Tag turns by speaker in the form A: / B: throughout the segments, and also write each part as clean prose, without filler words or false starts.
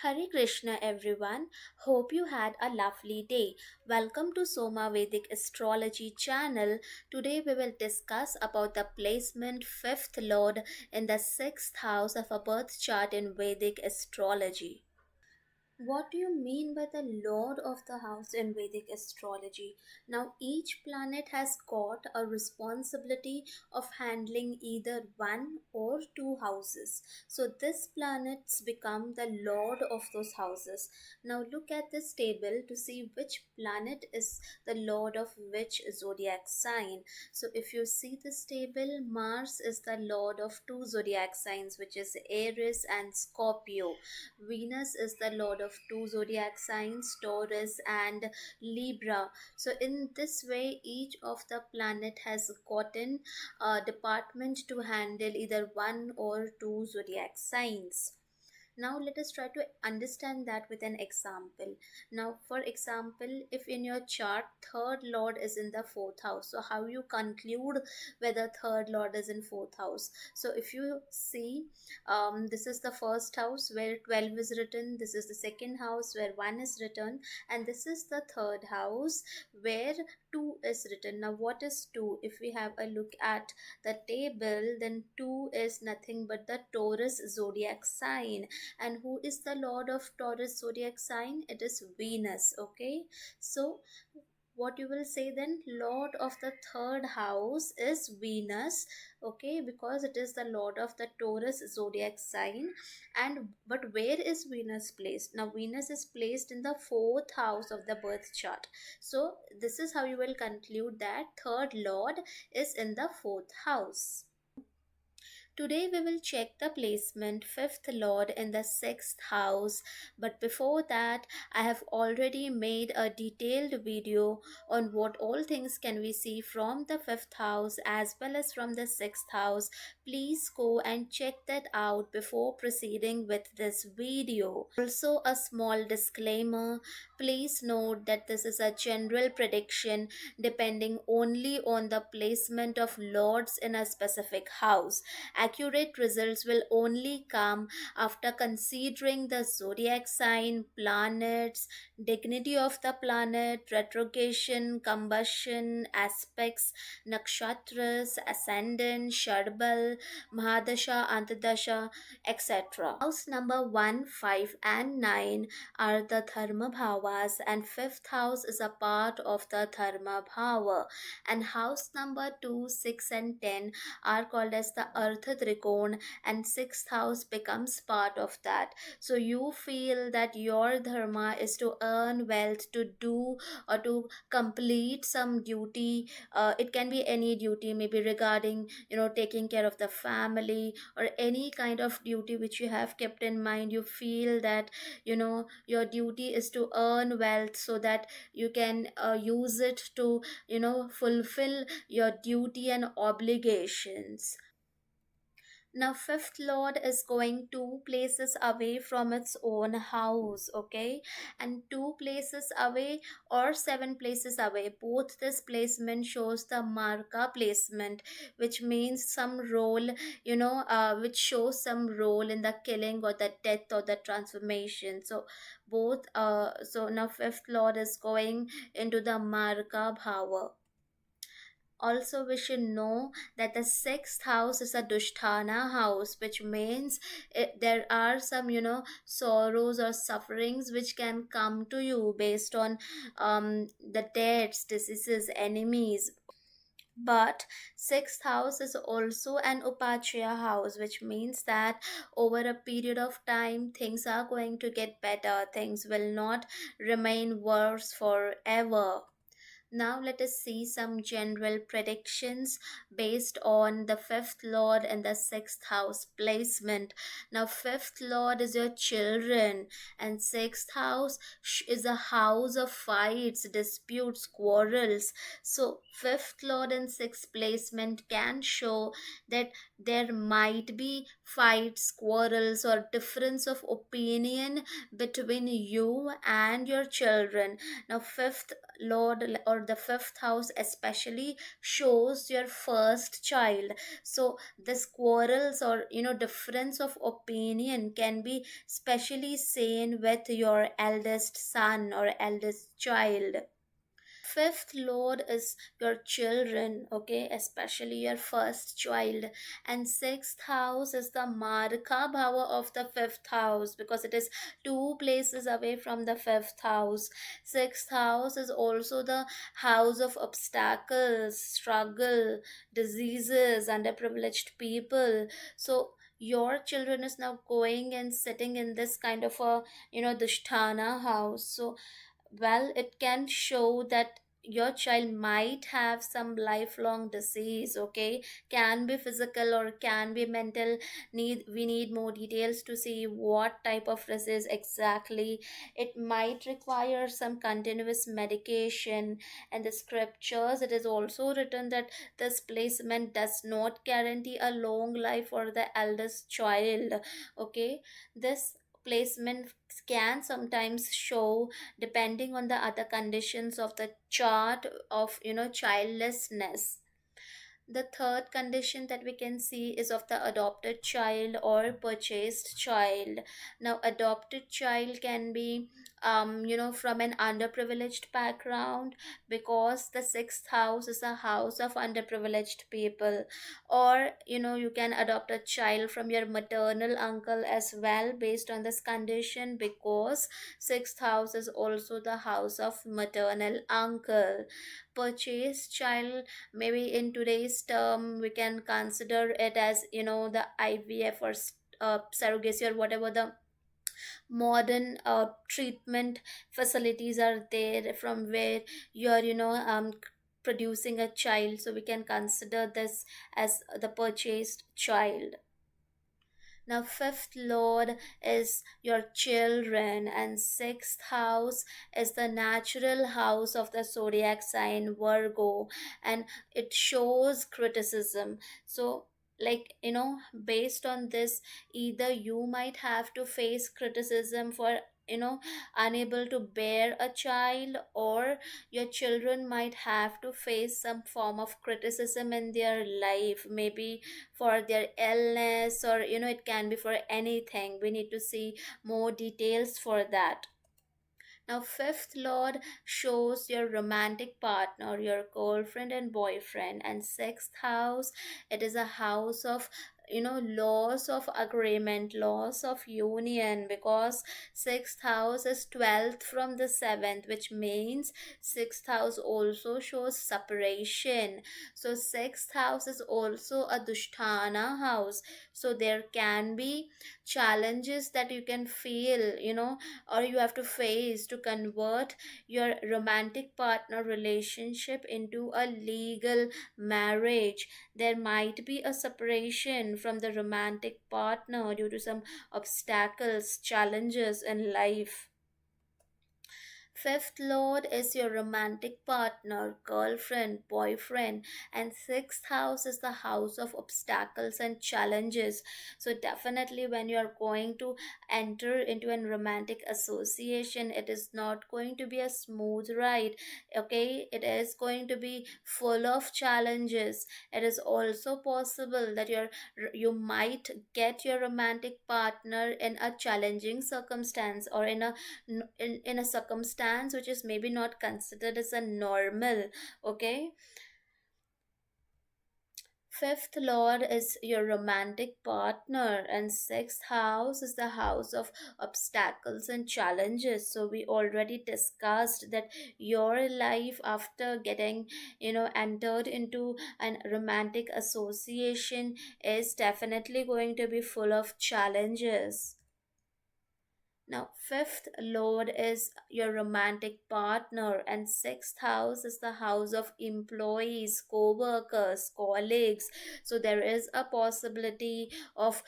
A: Hare Krishna everyone. Hope you had a lovely day. Welcome to Soma Vedic Astrology channel. Today we will discuss about the placement fifth lord in the sixth house of a birth chart in Vedic astrology. What do you mean by the Lord of the House in Vedic astrology? Now, each planet has got a responsibility of handling either one or two houses. So, this planets become the Lord of those houses. Now, look at this table to see which planet is the Lord of which zodiac sign. So, if you see this table, Mars is the Lord of two zodiac signs, which is Aries and Scorpio. Venus is the lord of two zodiac signs, Taurus and Libra. So, in this way, each of the planet has gotten a department to handle either one or two zodiac signs. Now let us try to understand that with an example. Now for example, if in your chart third lord is in the fourth house, so how you conclude whether third lord is in fourth house? So if you see, this is the first house where 12 is written, this is the second house where 1 is written, and this is the third house where 2 is written. Now what is 2? If we have a look at the table, then 2 is nothing but the Taurus zodiac sign. And who is the lord of Taurus zodiac sign? It is Venus. Okay, so what you will say then, lord of the third house is Venus. Okay, because it is the lord of the Taurus zodiac sign. And but where is Venus placed? Now Venus is placed in the fourth house of the birth chart. So this is how you will conclude that third lord is in the fourth house. Today we will check the placement fifth lord in the sixth house, but before that I have already made a detailed video on what all things can we see from the fifth house as well as from the sixth house. Please go and check that out before proceeding with this video. Also, a small disclaimer, please note that this is a general prediction depending only on the placement of lords in a specific house. Accurate results will only come after considering the zodiac sign, planets, dignity of the planet, retrogression, combustion, aspects, nakshatras, ascendant, sharbal, mahadasha, antadasha, etc. House number 1, 5 and 9 are the dharma bhavas, and fifth house is a part of the dharma bhava, and house number 2, 6 and 10 are called as the Artha Trikon, and sixth house becomes part of that. So you feel that your dharma is to earn wealth, to do or to complete some duty. It can be any duty, maybe regarding taking care of the family or any kind of duty which you have kept in mind. You feel that your duty is to earn wealth so that you can use it to fulfill your duty and obligations. Now fifth lord is going two places away from its own house, okay, and two places away or seven places away, both this placement shows the marka placement, which means some role, which shows some role in the killing or the death or the transformation. So both so now fifth lord is going into the marka bhava. Also we should know that the sixth house is a dusthana house, which means there are some sorrows or sufferings which can come to you based on the deaths, diseases, enemies. But sixth house is also an upachaya house, which means that over a period of time things are going to get better, things will not remain worse forever. Now let us see some general predictions based on the fifth lord and the sixth house placement. Now fifth lord is your children, and sixth house is a house of fights, disputes, quarrels. So fifth lord and sixth placement can show that there might be fights, quarrels, or difference of opinion between you and your children. Now fifth lord or the fifth house especially shows your first child. So this quarrels or difference of opinion can be specially seen with your eldest son or eldest child. Fifth lord is your children, okay, especially your first child. And sixth house is the marka bhava of the fifth house, because it is two places away from the fifth house. Sixth house is also the house of obstacles, struggle, diseases, underprivileged people. So your children is now going and sitting in this kind of a dushtana house. So well, it can show that your child might have some lifelong disease, okay, can be physical or can be mental. We need more details to see what type of disease exactly. It might require some continuous medication. And the scriptures, it is also written that this placement does not guarantee a long life for the eldest child, okay. This placement can sometimes show, depending on the other conditions of the chart of childlessness. The third condition that we can see is of the adopted child or purchased child. Now, adopted child can be, from an underprivileged background, because the sixth house is a house of underprivileged people. Or, you can adopt a child from your maternal uncle as well, based on this condition, because sixth house is also the house of maternal uncle. Purchased child, maybe in today's term we can consider it as the IVF or surrogacy, or whatever the modern treatment facilities are there, from where you're producing a child. So we can consider this as the purchased child. Now, fifth lord is your children, and sixth house is the natural house of the zodiac sign Virgo, and it shows criticism. So, like, based on this, either you might have to face criticism for unable to bear a child, or your children might have to face some form of criticism in their life, maybe for their illness, or it can be for anything. We need to see more details for that. Now, fifth lord shows your romantic partner, your girlfriend and boyfriend. And sixth house, it is a house of loss of agreement, loss of union, because sixth house is 12th from the 7th, which means sixth house also shows separation. So sixth house is also a dusthana house. So there can be challenges that you can feel, or you have to face to convert your romantic partner relationship into a legal marriage. There might be a separation from the romantic partner due to some obstacles, challenges in life. Fifth lord is your romantic partner, girlfriend, boyfriend, and sixth house is the house of obstacles and challenges. So, definitely, when you are going to enter into a romantic association, it is not going to be a smooth ride, okay? It is going to be full of challenges. It is also possible that you might get your romantic partner in a challenging circumstance, or in a circumstance which is maybe not considered as a normal, okay. Fifth lord is your romantic partner, and sixth house is the house of obstacles and challenges. So we already discussed that your life after getting entered into an romantic association is definitely going to be full of challenges. Now, fifth lord is your romantic partner, and sixth house is the house of employees, co workers, colleagues. So, there is a possibility of,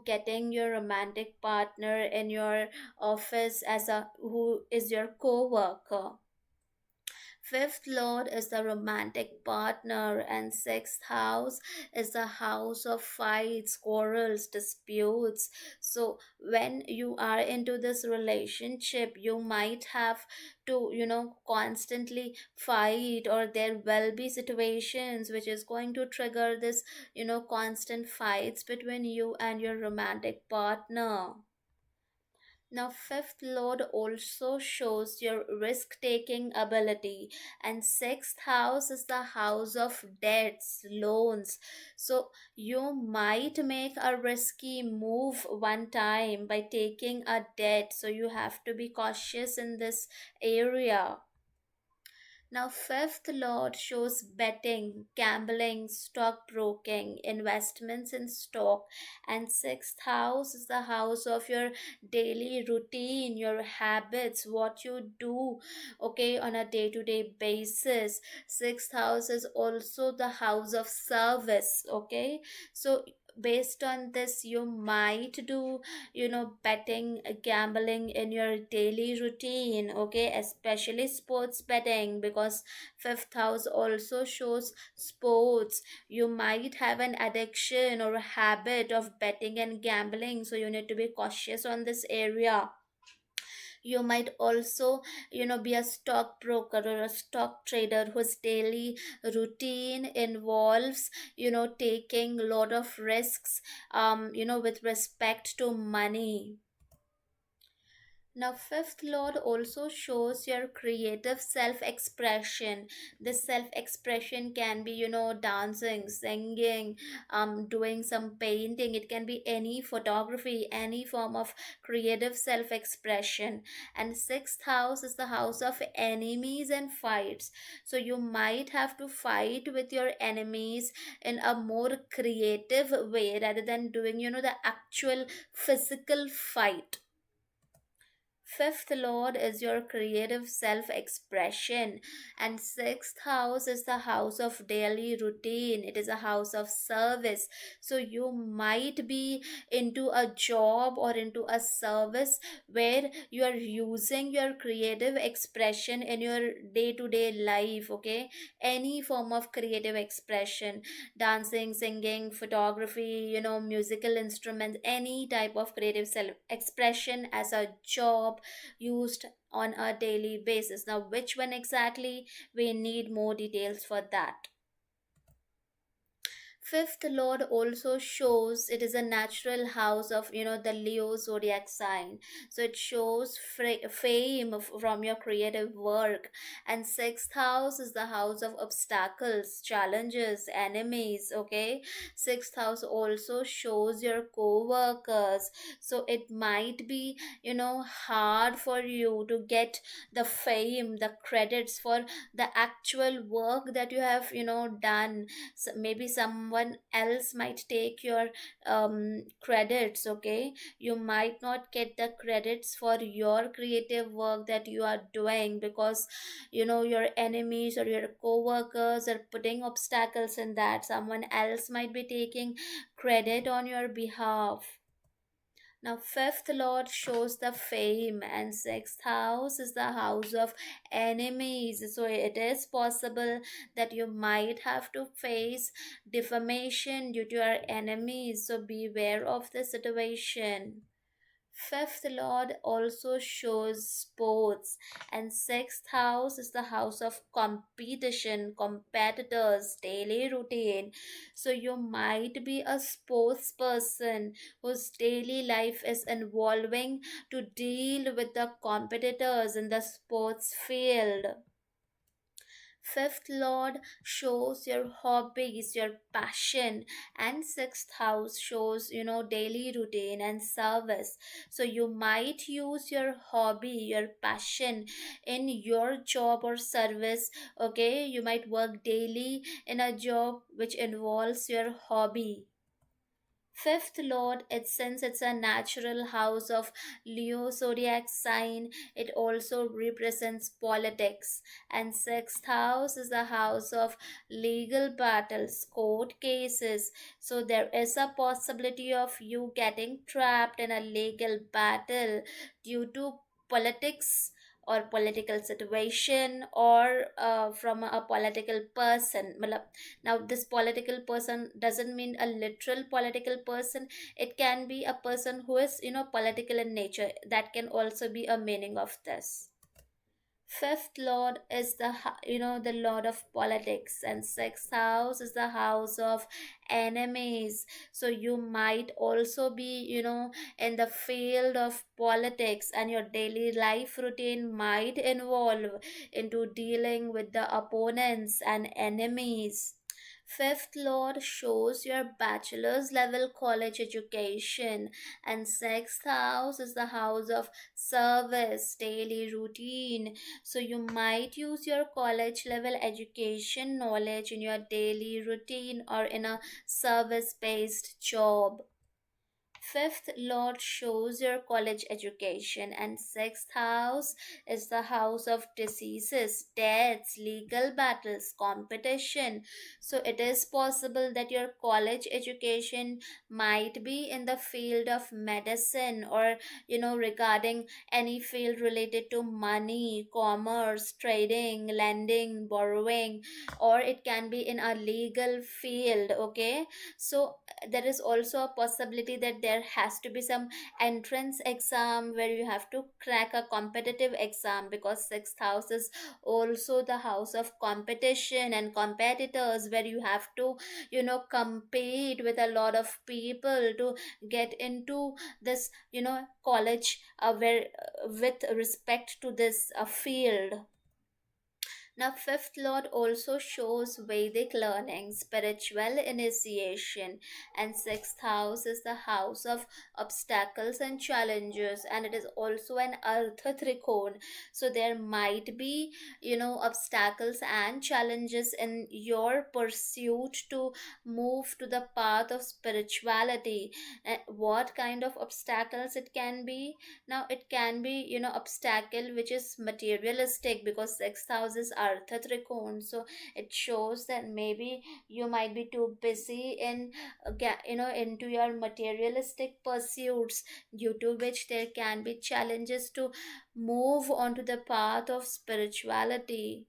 A: getting your romantic partner in your office as a who is your co worker. Fifth lord is the romantic partner, and sixth house is the house of fights, quarrels, disputes. So when you are into this relationship, you might have to, constantly fight, or there will be situations which is going to trigger this, constant fights between you and your romantic partner. Now, fifth lord also shows your risk taking ability, and sixth house is the house of debts, loans. So, you might make a risky move one time by taking a debt, so you have to be cautious in this area. Now, fifth lord shows betting, gambling, stockbroking, investments in stock, and sixth house is the house of your daily routine, your habits, what you do, okay, on a day to day basis. Sixth house is also the house of service, okay. So, based on this, you might do, betting, gambling in your daily routine, okay, especially sports betting, because fifth house also shows sports. You might have an addiction or a habit of betting and gambling, so you need to be cautious on this area. You might also, be a stockbroker or a stock trader whose daily routine involves, taking a lot of risks, with respect to money. Now, fifth lord also shows your creative self expression. This self expression can be, dancing, singing, doing some painting. It can be any photography, any form of creative self expression. And sixth house is the house of enemies and fights. So, you might have to fight with your enemies in a more creative way rather than doing, the actual physical fight. Fifth lord is your creative self expression, and sixth house is the house of daily routine. It is a house of service. So, you might be into a job or into a service where you are using your creative expression in your day to day life, okay? Any form of creative expression, dancing, singing, photography, musical instruments, any type of creative self expression as a job used on a daily basis. Now, which one exactly? We need more details for that. Fifth lord also shows it is a natural house of, the Leo zodiac sign. So it shows fame from your creative work. And sixth house is the house of obstacles, challenges, enemies, okay. Sixth house also shows your co-workers. So it might be, hard for you to get the fame, the credits for the actual work that you have, done. So maybe someone else might take your credits, okay. You might not get the credits for your creative work that you are doing, because your enemies or your co-workers are putting obstacles in that. Someone else might be taking credit on your behalf. Now, fifth lord shows the fame, and sixth house is the house of enemies. So, it is possible that you might have to face defamation due to your enemies. So, beware of the situation. Fifth lord also shows sports, and sixth house is the house of competition, competitors, daily routine. So you might be a sports person whose daily life is involving to deal with the competitors in the sports field. Fifth lord shows your hobbies, your passion, and sixth house shows, daily routine and service. So you might use your hobby, your passion in your job or service, okay. You might work daily in a job which involves your hobby. Fifth lord, since it's a natural house of Leo zodiac sign, it also represents politics. And sixth house is the house of legal battles, court cases. So there is a possibility of you getting trapped in a legal battle due to politics, or political situation, or from a political person. Now this political person doesn't mean a literal political person. It can be a person who is, political in nature. That can also be a meaning of this. Fifth lord is the lord of politics, and sixth house is the house of enemies. So you might also be, in the field of politics, and your daily life routine might involve into dealing with the opponents and enemies. Fifth lord shows your bachelor's level college education, and sixth house is the house of service, daily routine. So you might use your college level education knowledge in your daily routine or in a service based job. Fifth lord shows your college education, and sixth house is the house of diseases, deaths, legal battles, competition. So it is possible that your college education might be in the field of medicine, or regarding any field related to money, commerce, trading, lending, borrowing, or it can be in a legal field. Okay, so there is also a possibility that there has to be some entrance exam where you have to crack a competitive exam, because sixth house is also the house of competition and competitors, where you have to compete with a lot of people to get into this college, where with respect to this field. Now, fifth lord also shows Vedic learning, spiritual initiation, and sixth house is the house of obstacles and challenges, and it is also an Artha Trikon. So, there might be, obstacles and challenges in your pursuit to move to the path of spirituality. And what kind of obstacles it can be? Now it can be, obstacle which is materialistic, because sixth house is Artha Trikon. So it shows that maybe you might be too busy in into your materialistic pursuits, due to which there can be challenges to move onto the path of spirituality.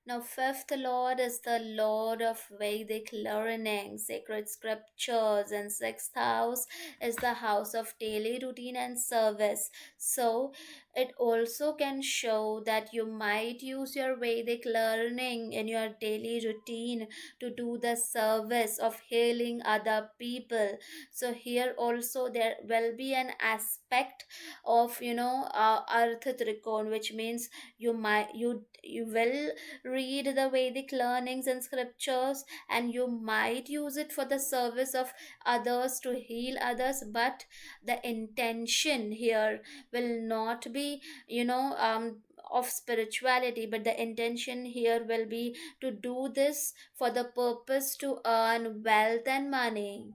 A: Now, fifth lord is the lord of Vedic learning, sacred scriptures, and sixth house is the house of daily routine and service. So, it also can show that you might use your Vedic learning in your daily routine to do the service of healing other people. So, here also there will be an aspect of Artha Trikon, which means you will read the Vedic learnings and scriptures, and you might use it for the service of others, to heal others, but the intention here will not be, of spirituality, but the intention here will be to do this for the purpose to earn wealth and money.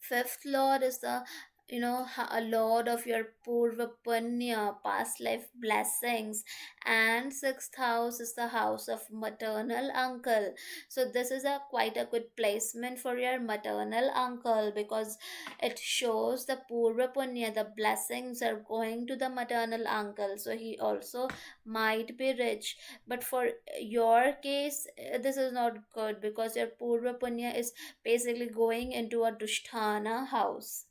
A: Fifth lord is the a lord of your purva punya, past life blessings, and sixth house is the house of maternal uncle. So this is a quite a good placement for your maternal uncle, because it shows the purva punya, the blessings are going to the maternal uncle, so he also might be rich. But for your case, this is not good, because your purva punya is basically going into a Dushtana house.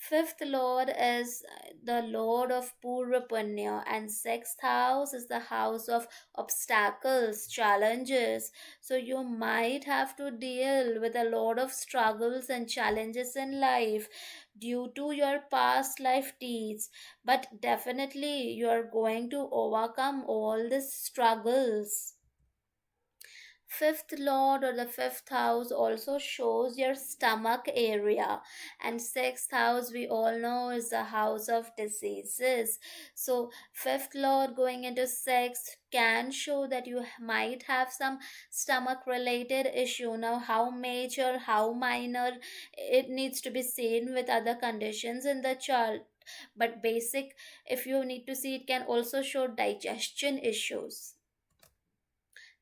A: Fifth lord is the lord of Purva Punya, and sixth house is the house of obstacles, challenges. So you might have to deal with a lot of struggles and challenges in life due to your past life deeds, but definitely you are going to overcome all these struggles. Fifth lord, or the fifth house, also shows your stomach area, and sixth house we all know is the house of diseases. So fifth lord going into sixth can show that you might have some stomach related issue. Now how major, how minor, it needs to be seen with other conditions in the chart, but basic, if you need to see, it can also show digestion issues.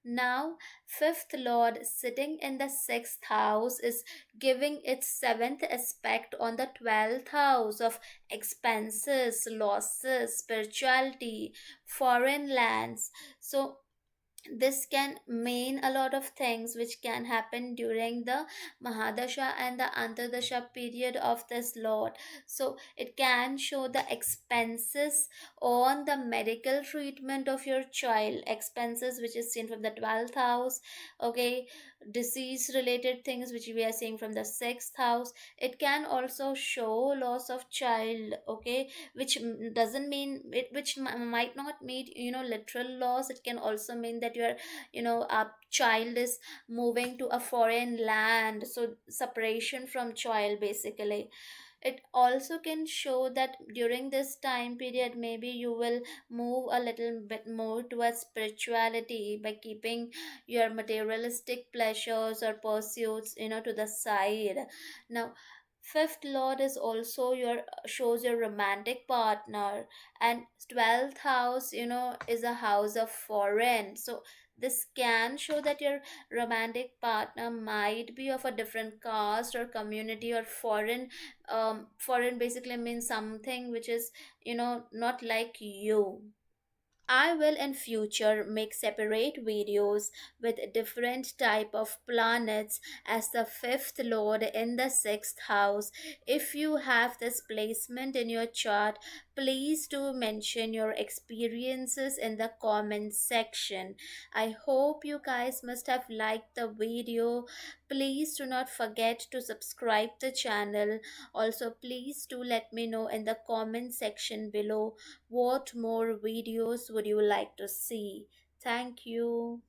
A: Now, fifth lord sitting in the sixth house is giving its seventh aspect on the 12th house of expenses, losses, spirituality, foreign lands. So, this can mean a lot of things which can happen during the Mahadasha and the Antardasha period of this Lord. So it can show the expenses on the medical treatment of your child, expenses which is seen from the 12th house, okay, disease related things which we are seeing from the 6th house. It can also show loss of child, okay, which doesn't mean it, which might not mean, literal loss. It can also mean that your, a child is moving to a foreign land, so separation from child basically. It also can show that during this time period maybe you will move a little bit more towards spirituality by keeping your materialistic pleasures or pursuits, to the side. Now, fifth lord is also your, shows your romantic partner, and 12th house, is a house of foreign. So this can show that your romantic partner might be of a different caste or community or foreign. Foreign basically means something which is, not like you. I will in future make separate videos with different type of planets as the fifth lord in the sixth house. If you have this placement in your chart, please do mention your experiences in the comment section. I hope you guys must have liked the video. Please do not forget to subscribe the channel. Also, please do let me know in the comment section below what more videos would you like to see? Thank you.